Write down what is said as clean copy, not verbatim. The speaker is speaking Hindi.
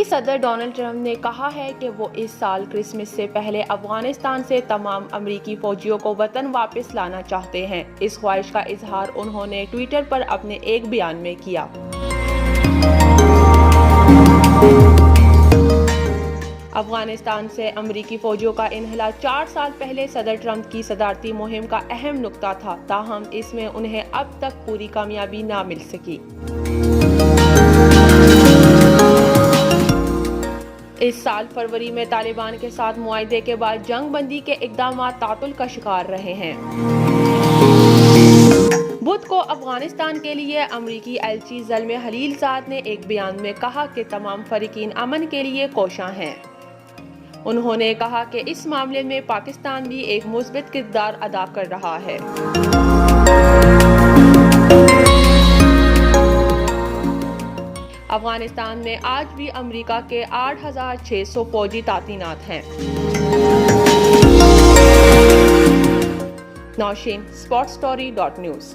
सदर डोनाल्ड ट्रंप ने कहा है कि वो इस साल क्रिसमस से पहले अफगानिस्तान से तमाम अमरीकी फौजियों को वतन वापस लाना चाहते हैं। इस ख्वाहिश का इजहार उन्होंने ट्विटर पर अपने एक बयान में किया। अफगानिस्तान से अमरीकी फौजियों का इन्हला 4 साल पहले सदर ट्रंप की सदारती मुहिम का अहम नुक्ता था, ताहम इसमें उन्हें अब तक पूरी कामयाबी न मिल सकी। इस साल फरवरी में तालिबान के साथ मुआहदे के बाद जंग बंदी के इक़दाम तातुल का शिकार रहे हैं। बुध को अफगानिस्तान के लिए अमरीकी एलची ज़ल्मे खलीलज़ाद ने एक बयान में कहा कि तमाम फरीकीन अमन के लिए कोशां हैं। उन्होंने कहा कि इस मामले में पाकिस्तान भी एक मुस्बित किरदार अदा कर रहा है। अफगानिस्तान में आज भी अमेरिका के 8,600 फौजी तैनात हैं। नौशीन, sportsstory.news।